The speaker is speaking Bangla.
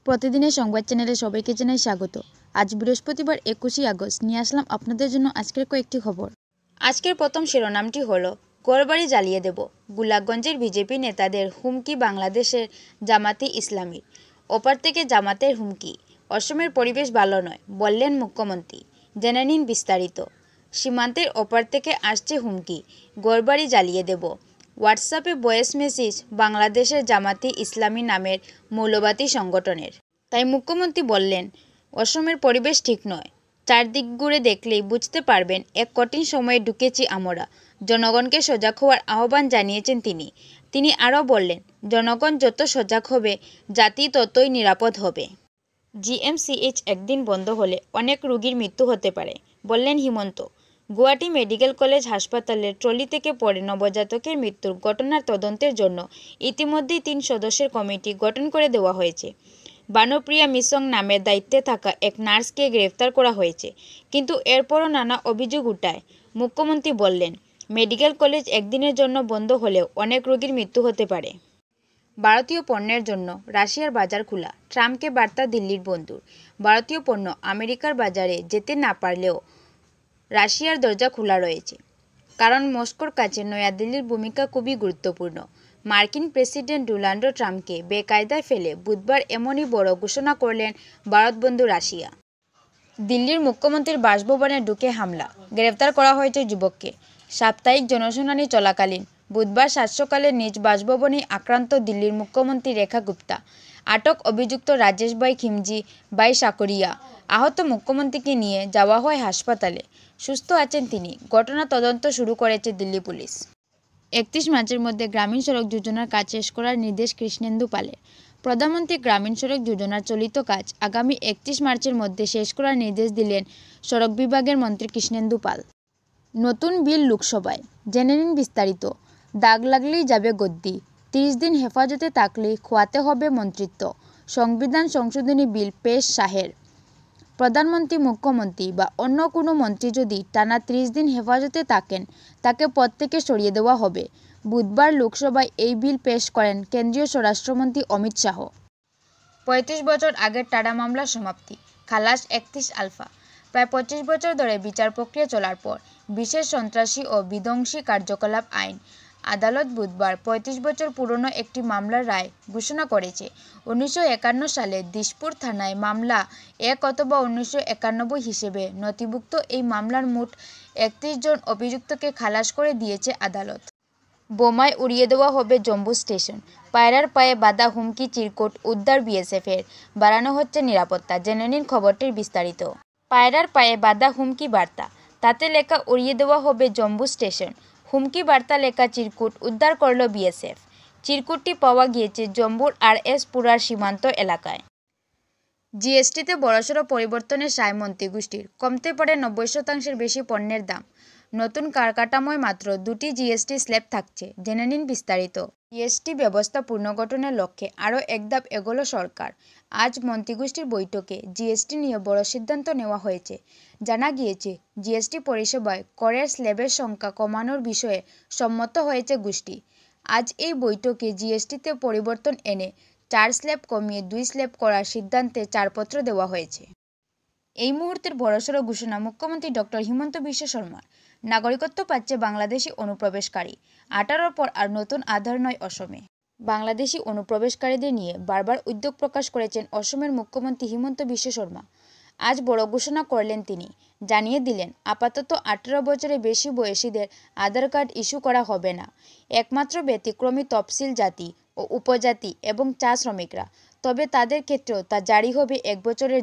প্রতিদিনের সংবাদ চ্যানেলে সবাইকে জানাই স্বাগত। আজ বৃহস্পতিবার 21 আগস্ট নিয়ে আসলাম আপনাদের জন্য আজকের কয়েকটি খবর। আজকের প্রথম শিরোনামটি হলো ঘরবাড়ি জ্বালিয়ে দেব, গোলাপগঞ্জের বিজেপি নেতাদের হুমকি বাংলাদেশের জামাতে ইসলামীর। ওপার থেকে জামাতের হুমকি, অসমের পরিবেশ ভালো নয় বললেন মুখ্যমন্ত্রী। জেনে নিন বিস্তারিত। সীমান্তের ওপার থেকে আসছে হুমকি, ঘরবাড়ি জ্বালিয়ে দেব। হোয়াটসঅ্যাপে ভয়েস মেসেজ বাংলাদেশের জামাতে ইসলামী নামের মৌলবাদী সংগঠনের। তাই মুখ্যমন্ত্রী বললেন, অসমের পরিবেশ ঠিক নয়, চারদিক ঘুরে দেখলেই বুঝতে পারবেন এক কঠিন সময়ে ঢুকেছি আমরা। জনগণকে সজাগ হওয়ার আহ্বান জানিয়েছেন তিনি আরও বললেন, জনগণ যত সজাগ হবে জাতি ততই নিরাপদ হবে। জিএমসিএইচ একদিন বন্ধ হলে অনেক রোগীর মৃত্যু হতে পারে বললেন হিমন্ত। গুয়াহাটি মেডিকেল কলেজ হাসপাতালের ট্রলি থেকে পড়ে নবজাতকের মৃত্যুর ঘটনার তদন্তের জন্য ইতিমধ্যেই 3 সদস্যের কমিটি গঠন করে দেওয়া হয়েছে। বানুপ্রিয়া মিসং নামের দায়িত্বে থাকা এক নার্সকে গ্রেফতার করা হয়েছে, কিন্তু এরপরও নানা অভিযোগ উঠায়। মুখ্যমন্ত্রী বললেন, মেডিকেল কলেজ একদিনের জন্য বন্ধ হলেও অনেক রোগীর মৃত্যু হতে পারে। ভারতীয় পণ্যের জন্য রাশিয়ার বাজার খোলা, ট্রাম্পকে বার্তা দিল্লির বন্ধুর। ভারতীয় পণ্য আমেরিকার বাজারে যেতে না পারলেও রাশিয়ার দরজা খোলা রয়েছে, কারণ মস্কোর কাছে নয়াদিল্লির ভূমিকা খুবই গুরুত্বপূর্ণ। মার্কিন প্রেসিডেন্ট ডোনাল্ড ট্রাম্পকে বেকায়দায় ফেলে বুধবার এমনই বড় ঘোষণা করলেন ভারত বন্ধু রাশিয়া। দিল্লির মুখ্যমন্ত্রীর বাসভবনে ঢুকে হামলা, গ্রেফতার করা হয়েছে যুবককে। সাপ্তাহিক জনশুনানি চলাকালীন বুধবার সাত সকালে নিজ বাসভবনেই আক্রান্ত দিল্লির মুখ্যমন্ত্রী রেখা গুপ্তা। আটক অভিযুক্ত রাজেশ ভাই খিমজি ভাই সাকরিয়া। আহত মুখ্যমন্ত্রীকে নিয়ে যাওয়া হয় হাসপাতালে, সুস্থ আছেন তিনি। ঘটনা তদন্ত শুরু করেছে দিল্লি পুলিশ। 31 মার্চের মধ্যে গ্রামীণ সড়ক যোজনার কাজ শেষ করার নির্দেশ কৃষ্ণেন্দু পালের। প্রধানমন্ত্রী গ্রামীণ সড়ক যোজনার চলিত কাজ আগামী 31 মার্চের মধ্যে শেষ করার নির্দেশ দিলেন সড়ক বিভাগের মন্ত্রী কৃষ্ণেন্দু পাল। নতুন বিল লোকসভায়, জেনে নিন বিস্তারিত। দাগ লাগলেই যাবে গদ্দি, 30 দিন হেফাজতে থাকলেই খোয়াতে হবে মন্ত্রিত্ব। সংবিধান সংশোধনী বিল পেশ শাহের। প্রধানমন্ত্রী, মুখ্যমন্ত্রী বা অন্য কোনো মন্ত্রী যদি টানা 30 দিন হেফাজতে থাকেন, তাকে পদ থেকে সরিয়ে দেওয়া হবে। বুধবার লোকসভায় এই বিল পেশ করেন কেন্দ্রীয় স্বরাষ্ট্রমন্ত্রী অমিত শাহ। 35 বছর আগের টাডা মামলার সমাপ্তি, খালাস 31 আলফা। প্রায় 25 বছর ধরে বিচার প্রক্রিয়া চলার পর বিশেষ সন্ত্রাসী ও বিধ্বংসী কার্যকলাপ আইন আদালত বুধবার 35 বছর পুরনো একটি মামলার রায় ঘোষণা করেছে। 1951 সালে দিশপুর থানায় মামলা 1 অথবা 1991 হিসেবে নথিভুক্ত এই মামলার মোট 31 জন অভিযুক্তকে খালাস করে দিয়েছে আদালত। বোমায় উড়িয়ে দেওয়া হবে জম্বু স্টেশন, পায়রার পায়ে বাঁধা হুমকি চিরকুট উদ্ধার বিএসএফের। বাড়ানো হচ্ছে নিরাপত্তা, জেনে নিন খবরটির বিস্তারিত। পায়রার পায়ে বাঁধা হুমকি বার্তা, তাতে লেখা উড়িয়ে দেওয়া হবে জম্বু স্টেশন। হুমকি বার্তা লেখা চিরকুট উদ্ধার করল বিএসএফ। চিরকুটটি পাওয়া গিয়েছে জম্মুর RS পুরার সীমান্ত এলাকায়। জিএসটিতে বড়সড় পরিবর্তনের সায় মন্ত্রিগোষ্ঠীর, কমতে পারে 90% বেশি পণ্যের দাম। নতুন কাঠামোয় মাত্র 2টি জিএসটি স্ল্যাব থাকছে, জেনে নিন বিস্তারিত। জিএসটি ব্যবস্থা পুনর্গঠনের লক্ষ্যে আরও এক ধাপ এগোলো সরকার। আজ মন্ত্রিগোষ্ঠীর বৈঠকে জিএসটি নিয়ে বড় সিদ্ধান্ত নেওয়া হয়েছে। জানা গিয়েছে, জিএসটি পরিষেবায় করের স্ল্যাবের সংখ্যা কমানোর বিষয়ে সম্মত হয়েছে গোষ্ঠী। আজ এই বৈঠকে জিএসটিতে পরিবর্তন এনে 4 স্ল্যাব কমিয়ে 2 স্ল্যাব করার সিদ্ধান্তে ছাড়পত্র দেওয়া হয়েছে। এই মুহূর্তের বড়সড় ঘোষণা মুখ্যমন্ত্রী ডক্টর হিমন্ত বিশ্ব শর্মার। নাগরিকত্ব পাচ্ছে বাংলাদেশি অনুপ্রবেশকারী। 18 পর আর নতুন আধার নয় অসমে। বাংলাদেশি অনুপ্রবেশকারীদের নিয়ে বারবার উদ্বেগ প্রকাশ করেছেন অসমের মুখ্যমন্ত্রী হিমন্ত বিশ্ব শর্মা। আজ বড় ঘোষণা করলেন তিনি, জানিয়ে দিলেন আপাতত 18 বছরের বেশি বয়সীদের আধার কার্ড ইস্যু করা হবে না। একমাত্র ব্যতিক্রমী তফসিল জাতি ও উপজাতি এবং চা শ্রমিকরা, তবে তাদের ক্ষেত্রেও তা জারি হবে 1 বছরের